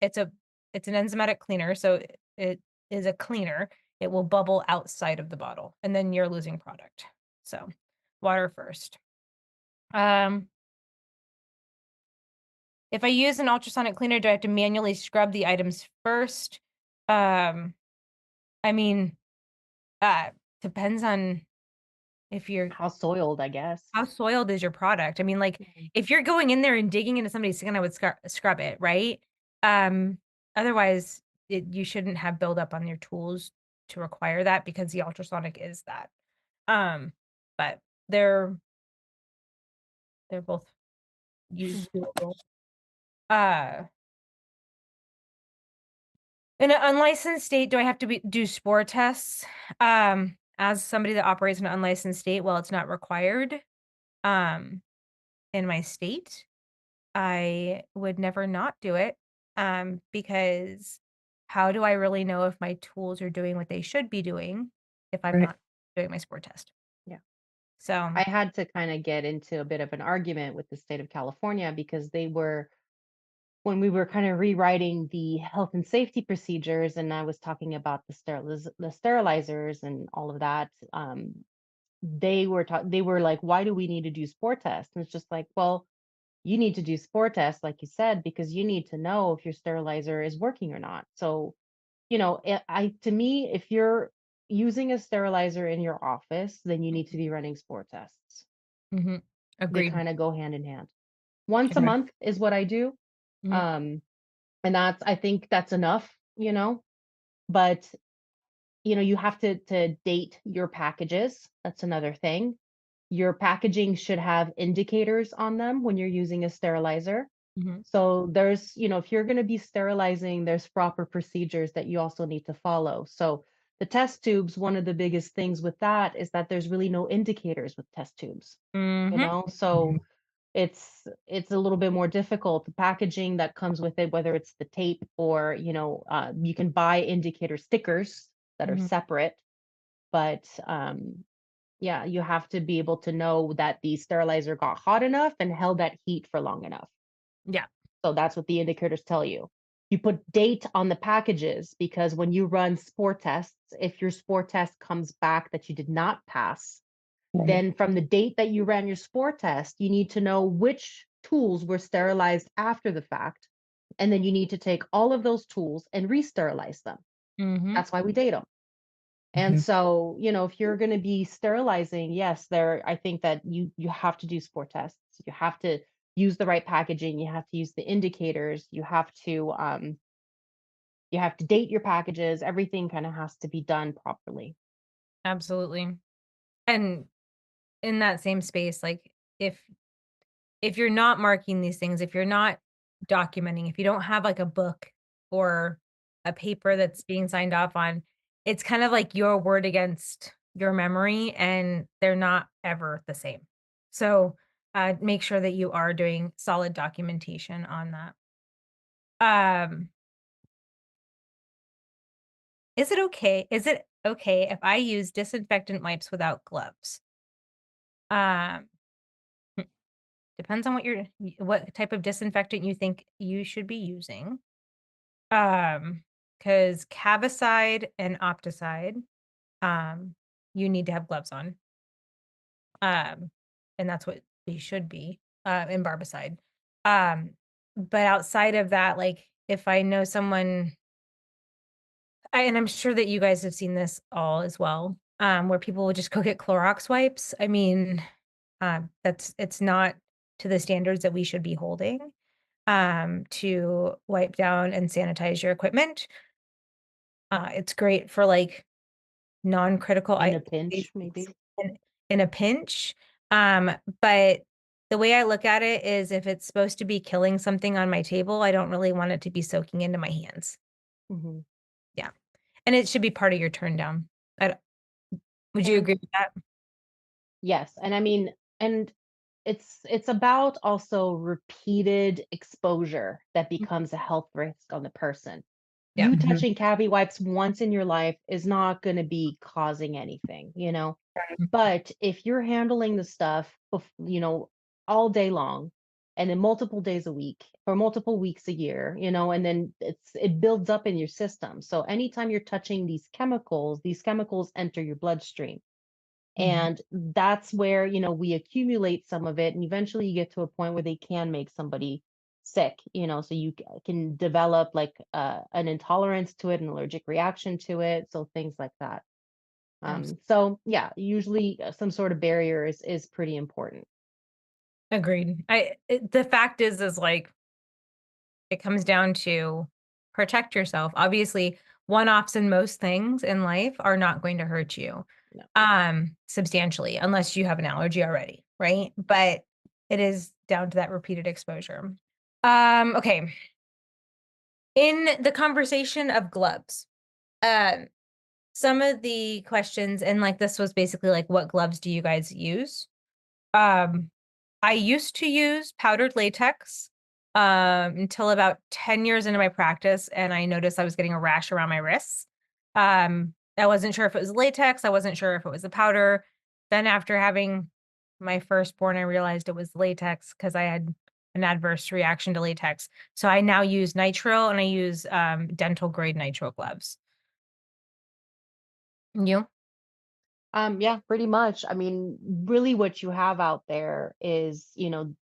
it's a it's an enzymatic cleaner, so it is a cleaner. It will bubble outside of the bottle, and then you're losing product. So, water first. Um, if I use an ultrasonic cleaner, do I have to manually scrub the items first? Um, I mean, uh, depends on if you're How soiled, I guess. how soiled is your product. I mean, like if you're going in there and digging into somebody's skin, I would scrub it, right? Otherwise, you shouldn't have buildup on your tools to require that, because the ultrasonic is that. Um, but they're both useful. In an unlicensed state, do I have to do spore tests? As somebody that operates in an unlicensed state, well, it's not required. In my state, I would never not do it. Because how do I really know if my tools are doing what they should be doing if I'm Right. not doing my spore test? Yeah. So, I had to kind of get into a bit of an argument with the state of California because when we were kind of rewriting the health and safety procedures, and I was talking about the sterilizers and all of that, they were like, why do we need to do spore tests? And it's just like, well, you need to do spore tests, like you said, because you need to know if your sterilizer is working or not. So, to me, if you're using a sterilizer in your office, then you need to be running spore tests. They agreed. kind of go hand in hand. Once a Okay. month is what I do. Mhm. And I think that's enough, but you have to date your packages. That's another thing. Your packaging should have indicators on them when you're using a sterilizer. Mhm. So there's, if you're going to be sterilizing, there's proper procedures that you also need to follow. So the test tubes, one of the biggest things with that is that there's really no indicators with test tubes, Mhm. so it's a little bit more difficult. The packaging that comes with it, whether it's the tape or, you can buy indicator stickers that are Mhm. separate, but yeah, you have to be able to know that the sterilizer got hot enough and held that heat for long enough. Yeah. So that's what the indicators tell you. You put date on the packages because when you run spore tests, if your spore test comes back that you did not pass, then from the date that you ran your spore test, you need to know which tools were sterilized after the fact. And then you need to take all of those tools and re-sterilize them. Mhm. That's why we date them. And Mhm. so, if you're going to be sterilizing, yes, I think that you have to do spore tests. You have to use the right packaging. You have to use the indicators. You have to date your packages. Everything kind of has to be done properly. Absolutely. And in that same space, like if you're not marking these things, if you're not documenting, if you don't have like a book or a paper that's being signed off on, it's kind of like your word against your memory, and they're not ever the same. So make sure that you are doing solid documentation on that. Is it okay? Is it okay if I use disinfectant wipes without gloves? Um, Depends on what type of disinfectant you think you should be using. Because Cavicide and Opticide, you need to have gloves on. And that's what they should be, in Barbicide. But outside of that, like if I know someone, and I'm sure that you guys have seen this all as well, where people will just go get Clorox wipes. I mean, it's not to the standards that we should be holding, to wipe down and sanitize your equipment. It's great for like non-critical In a items pinch, maybe. in a pinch. But the way I look at it is if it's supposed to be killing something on my table, I don't really want it to be soaking into my hands. Mm-hmm. Yeah. And it should be part of your turn down. Would you And agree with that? yes, and I mean, and it's about also repeated exposure that becomes a health risk on the person. Yeah. You Mhm. touching cavity wipes once in your life is not going to be causing anything, But if you're handling the stuff, all day long, and then multiple days a week or multiple weeks a year, and then it builds up in your system. So anytime you're touching these chemicals enter your bloodstream. And that's where, we accumulate some of it. And eventually you get to a point where they can make somebody sick, so you can develop like an intolerance to it, an allergic reaction to it. So things like that. So yeah, usually some sort of barrier is pretty important. Agreed. The fact is like, it comes down to protect yourself. Obviously, one-offs in most things in life are not going to hurt you No. substantially unless you have an allergy already, right? But it is down to that repeated exposure. Okay. In the conversation of gloves, some of the questions, and like this was basically like, what gloves do you guys use? I used to use powdered latex until about 10 years into my practice, and I noticed I was getting a rash around my wrists. I wasn't sure if it was latex. I wasn't sure if it was the powder. Then after having my firstborn, I realized it was latex because I had an adverse reaction to latex. So I now use nitrile, and I use dental grade nitrile gloves. You? Yeah, pretty much. I mean, really what you have out there is,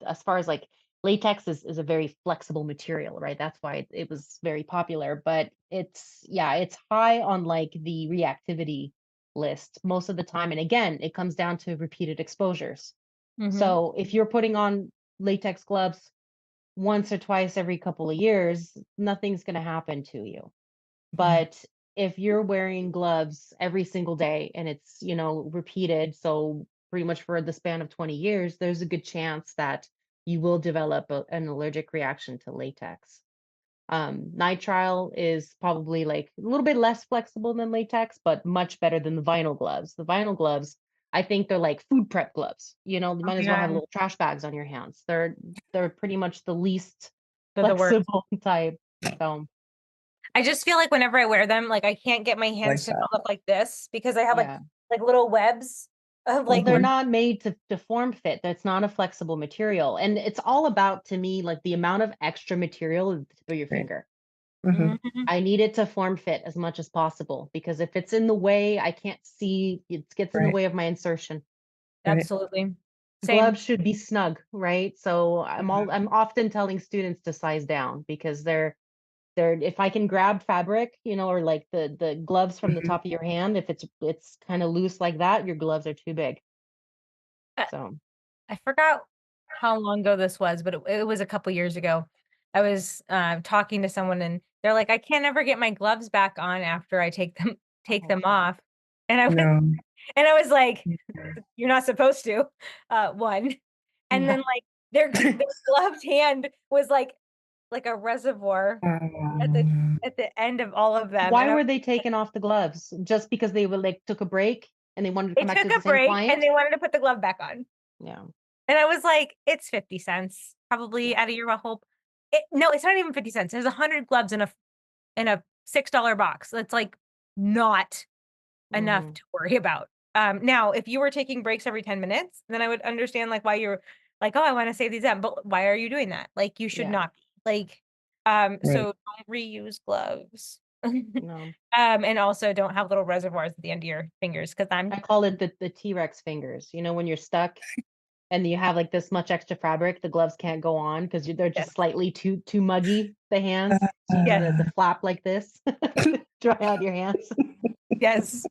as far as like latex is a very flexible material, right? That's why it was very popular, but it's high on like the reactivity list most of the time. And again, it comes down to repeated exposures. So if you're putting on latex gloves once or twice every couple of years, nothing's going to happen to you. But if you're wearing gloves every single day and it's, repeated, so pretty much for the span of 20 years, there's a good chance that you will develop an allergic reaction to latex. Nitrile is probably like a little bit less flexible than latex, but much better than the vinyl gloves. The vinyl gloves, I think they're like food prep gloves. You might as well have little trash bags on your hands. They're pretty much the least They're the worst. flexible type. So I just feel like whenever I wear them, like I can't get my hands to that. come up like this because I have yeah. like little webs of Well, like they're not made to form fit. That's not a flexible material. And it's all about, to me, like the amount of extra material at the tip of your Right. finger. Mhm. Mhm. I need it to form fit as much as possible because if it's in the way, I can't see, it gets in the Right. way of my insertion. Right. Absolutely. Same. Gloves should be snug, right? So I'm often telling students to size down because they're if I can grab fabric, or like the gloves from the top of your hand, if it's kind of loose like that, your gloves are too big. So I forgot how long ago this was, but it was a couple years ago. I was talking to someone and they're like, I can't ever get my gloves back on after I take them off. And I was, No. and I was like, you're not supposed to, one. And then like their gloved hand was like a reservoir at the end of all of them. why And were they taking off the gloves? Just because they were like took a break and they wanted to they come back to took the a same break client? and they wanted to put the glove back on. Yeah. And I was like, it's 50 cents probably out of your whole. No, it's not even 50 cents. There's 100 gloves in a $6 box. That's like not enough to worry about. Now, if you were taking breaks every 10 minutes, then I would understand like why you're like, oh, I want to save these up. But why are you doing that? Like you should not be. Like, so don't reuse gloves. No. And also don't have little reservoirs at the end of your fingers because I call it the T-Rex fingers. When you're stuck and you have like this much extra fabric, the gloves can't go on because they're just slightly too muggy, the hands. So you get the flap like this, dry out your hands. Yes.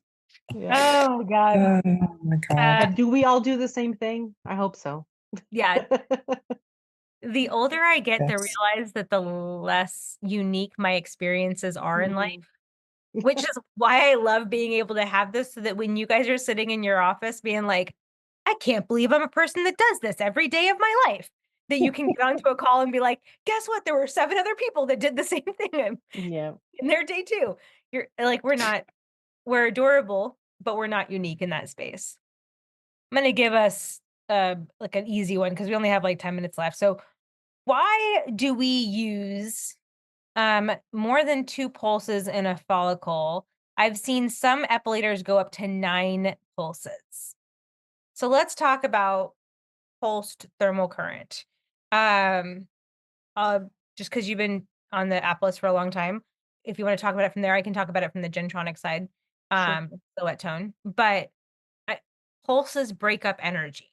Yeah. Oh God. Oh my God. But do we all do the same thing? I hope so. Yeah. The older I get, to Yes. realize that the less unique my experiences are in life, Mhm. which is why I love being able to have this so that when you guys are sitting in your office being like, I can't believe I'm a person that does this every day of my life, that you can get onto a call and be like, guess what? There were 7 other people that did the same thing Yeah. in their day too. You're like, we're adorable, but we're not unique in that space. I'm going to give us like an easy one because we only have like 10 minutes left. So why do we use more than 2 pulses in a follicle? I've seen some epilators go up to 9 pulses. So let's talk about pulsed thermal current. Just because you've been on the Apples for a long time, if you want to talk about it from there, I can talk about it from the Gentronic side, silhouette tone. But pulses break up energy.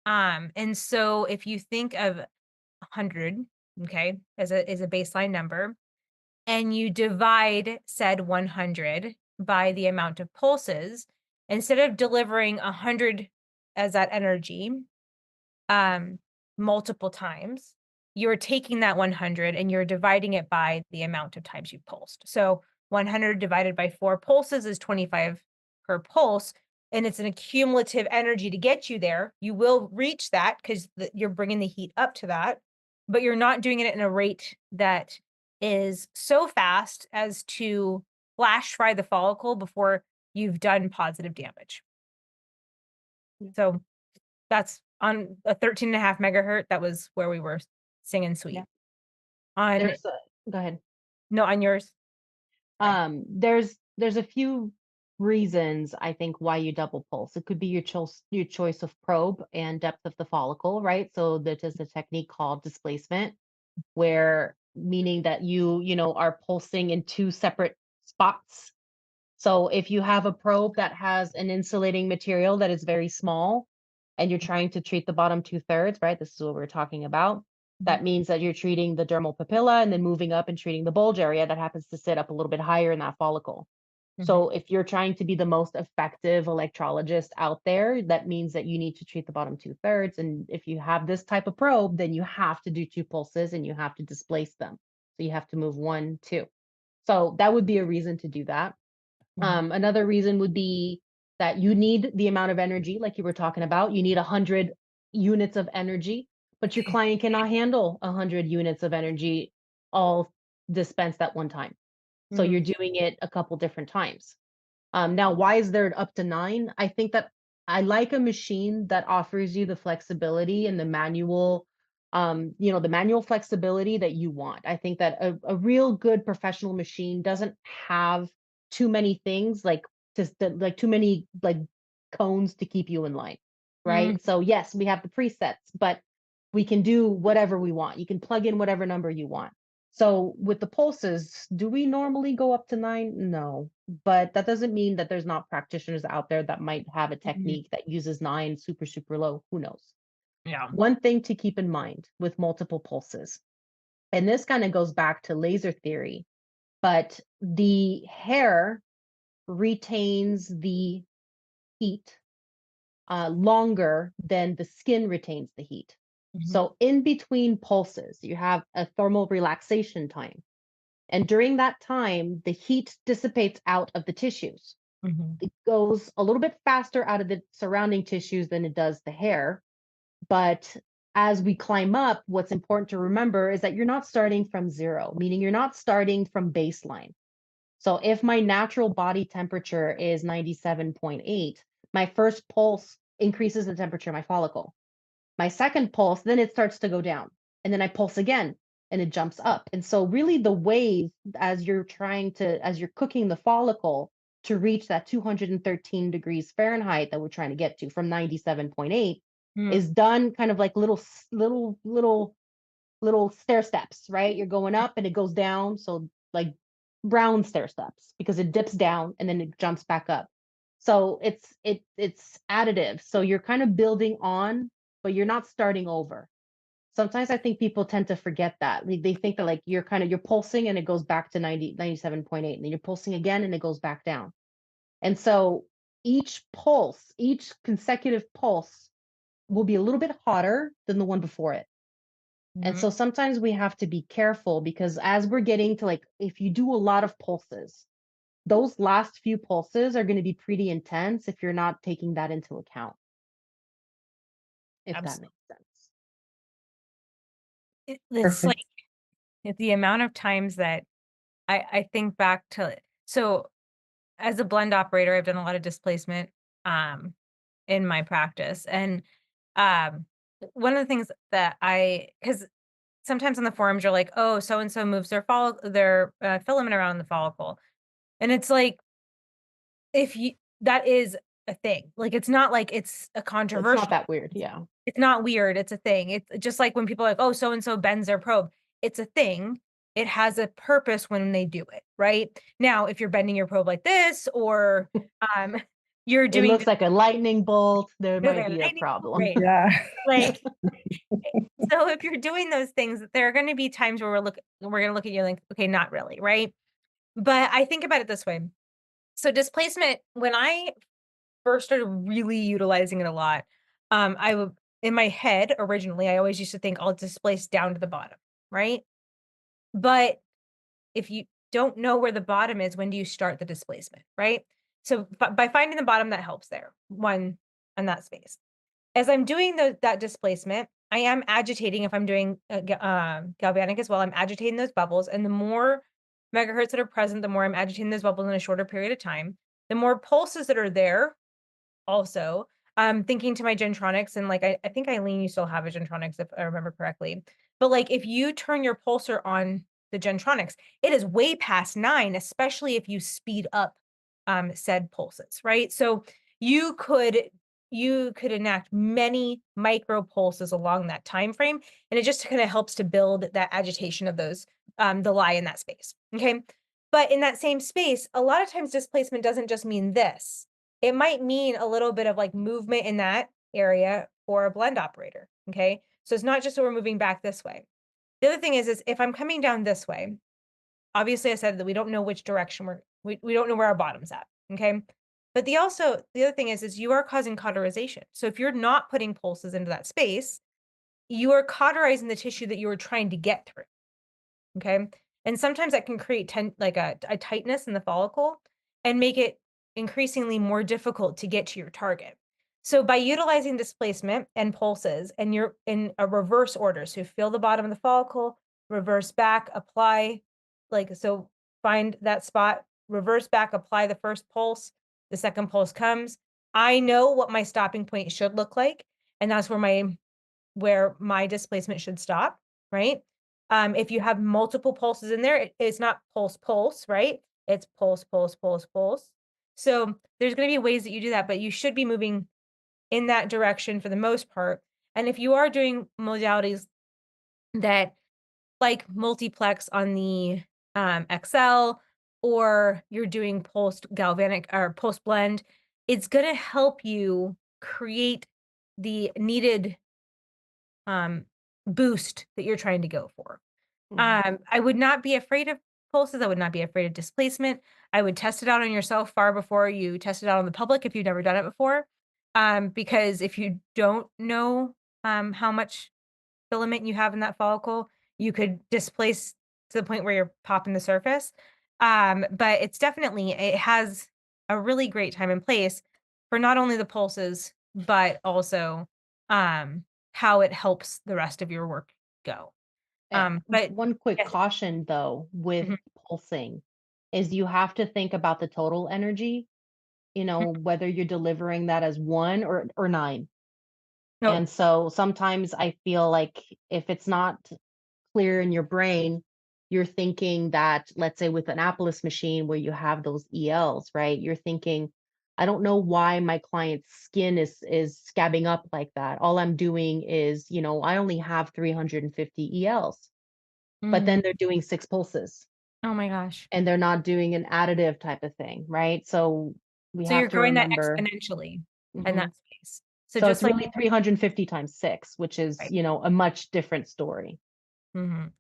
And so if you think of 100, okay, as a baseline number, and you divide said 100 by the amount of pulses, instead of delivering 100 as that energy multiple times, you're taking that 100 and you're dividing it by the amount of times you've pulsed. So 100 divided by 4 pulses is 25 per pulse, and it's an accumulative energy to get you there. You will reach that because you're bringing the heat up to that, but you're not doing it in a rate that is so fast as to flash fry the follicle before you've done positive damage. So that's on a 13.5 megahertz. That was where we were singing sweet. Yeah. On Go ahead. no, on yours. There's a few reasons I think why you double pulse. It could be your choice of probe and depth of the follicle, right? So that is a technique called displacement, where meaning that you are pulsing in 2 separate spots. So if you have a probe that has an insulating material that is very small and you're trying to treat the bottom 2/3, right? This is what we're talking about. That means that you're treating the dermal papilla and then moving up and treating the bulge area that happens to sit up a little bit higher in that follicle. So if you're trying to be the most effective electrologist out there, that means that you need to treat the bottom 2/3. And if you have this type of probe, then you have to do 2 pulses and you have to displace them. So you have to move 1, 2. So that would be a reason to do that. Another reason would be that you need the amount of energy, like you were talking about. You need 100 units of energy, but your client cannot handle 100 units of energy all dispensed at one time. So you're doing it a couple different times. Now, why is there up to 9? I think that I like a machine that offers you the flexibility and the manual, the manual flexibility that you want. I think that a real good professional machine doesn't have too many things like too many like cones to keep you in line, right? So yes, we have the presets, but we can do whatever we want. You can plug in whatever number you want. So with the pulses, do we normally go up to 9? No, but that doesn't mean that there's not practitioners out there that might have a technique that uses 9 super, super low. Who knows? Yeah. One thing to keep in mind with multiple pulses, and this kind of goes back to laser theory, but the hair retains the heat longer than the skin retains the heat. So in between pulses, you have a thermal relaxation time. And during that time, the heat dissipates out of the tissues. It goes a little bit faster out of the surrounding tissues than it does the hair. But as we climb up, what's important to remember is that you're not starting from zero, meaning you're not starting from baseline. So if my natural body temperature is 97.8, my first pulse increases the temperature of my follicle. My second pulse, then it starts to go down. And then I pulse again and it jumps up. And so really the wave as you're cooking the follicle to reach that 213 degrees Fahrenheit that we're trying to get to from 97.8 is done kind of like little stair steps, right? You're going up and it goes down. So like brown stair steps because it dips down and then it jumps back up. So it's additive. So you're kind of building on, but you're not starting over. Sometimes I think people tend to forget that. They think that like you're pulsing and it goes back to 97.8 and then you're pulsing again and it goes back down. And so each consecutive pulse will be a little bit hotter than the one before it. And so sometimes we have to be careful because as we're getting to like, if you do a lot of pulses, those last few pulses are going to be pretty intense if you're not taking that into account. If that makes sense. It's Perfect. like the amount of times that I think back to, so as a blend operator, I've done a lot of displacement in my practice. And one of the things that because sometimes on the forums you're like, oh, so-and-so moves their filament around in the follicle. And it's like, that is a thing. Like, it's not like it's a controversial. It's not that weird. Yeah. It's not weird. It's a thing. It's just like when people are like, oh, so-and-so bends their probe. It's a thing. It has a purpose when they do it, right? Now, if you're bending your probe like this, or you're doing, it looks like a lightning bolt, there Okay, might be a lightning bolt, problem. right. Yeah. like, so if you're doing those things, there are going to be times where we're going to look at you like, okay, not really, right? But I think about it this way. So displacement, when I first started really utilizing it a lot, I would, in my head originally, I always used to think I'll displace down to the bottom, right? But if you don't know where the bottom is, when do you start the displacement, right? So by finding the bottom, that helps there, one, in that space. As I'm doing that displacement, I am agitating, if I'm doing galvanic as well, I'm agitating those bubbles. And the more megahertz that are present, the more I'm agitating those bubbles in a shorter period of time. The more pulses that are there also. Thinking to my Gentronics, and like, I think Eileen, you still have a Gentronics if I remember correctly. But like, if you turn your pulser on the Gentronics, it is way past 9, especially if you speed up said pulses, right? So you could enact many micro pulses along that time frame, and it just kind of helps to build that agitation of those the lie in that space. Okay. But in that same space, a lot of times displacement doesn't just mean this. It might mean a little bit of like movement in that area for a blend operator. Okay. So it's not just that we're moving back this way. The other thing is if I'm coming down this way, obviously I said that we don't know which direction we don't know where our bottom's at. Okay. But the other thing is you are causing cauterization. So if you're not putting pulses into that space, you are cauterizing the tissue that you were trying to get through. Okay. And sometimes that can create a tightness in the follicle and make it increasingly more difficult to get to your target. So by utilizing displacement and pulses, and you're in a reverse order, so feel the bottom of the follicle, reverse back, apply, so find that spot, reverse back, apply the first pulse, the second pulse comes. I know what my stopping point should look like, and that's where my displacement should stop, right? If you have multiple pulses in there, it's not pulse, right? It's pulse. So there's going to be ways that you do that, but you should be moving in that direction for the most part. And if you are doing modalities that like multiplex on the XL, or you're doing pulsed galvanic or pulse blend, it's going to help you create the needed boost that you're trying to go for. I would not be afraid of pulses. I would not be afraid of displacement. I would test it out on yourself far before you test it out on the public if you've never done it before. Because if you don't know how much filament you have in that follicle, you could displace to the point where you're popping the surface. But it's definitely, it has a really great time and place for not only the pulses, but also how it helps the rest of your work go. But One quick yes. caution though with Mhm. pulsing is you have to think about the total energy, whether you're delivering that as 1 or 9. No, And so sometimes I feel like if it's not clear in your brain, you're thinking that, let's say with an Apple's machine where you have those ELs, right? You're thinking, I don't know why my client's skin is scabbing up like that. All I'm doing is, I only have 350 ELs, but then they're doing 6 pulses oh my gosh. and they're not doing an additive type of thing, right? So we So have you're to growing that remember. exponentially in Mhm. that space. So So just it's like, really 350 times 6, which is, right. a much different story. Mhm.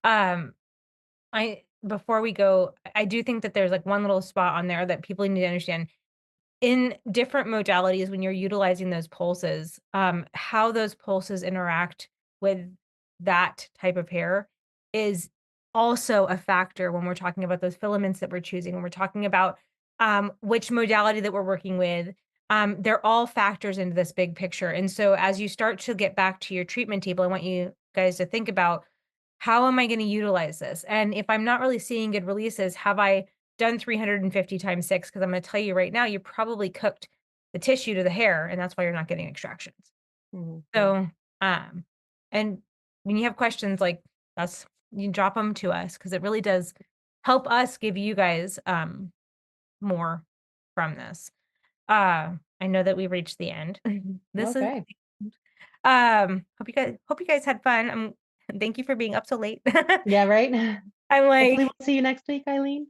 Um, before we go, I do think that there's like one little spot on there that people need to understand. In different modalities, when you're utilizing those pulses, how those pulses interact with that type of hair is also a factor when we're talking about those filaments that we're choosing, when we're talking about which modality that we're working with. They're all factors into this big picture. And so as you start to get back to your treatment table, I want you guys to think about, how am I going to utilize this? And if I'm not really seeing good releases, have I done 350 times 6? Because I'm going to tell you right now, you probably cooked the tissue to the hair, and that's why you're not getting extractions. Mhm. So, and when you have questions like us, you can drop them to us because it really does help us give you guys more from this. I know that we reached the end. This is Okay. hope you guys had fun. Thank you for being up so late. Yeah, right. I'm Hopefully like, we'll see you next week, Eileen.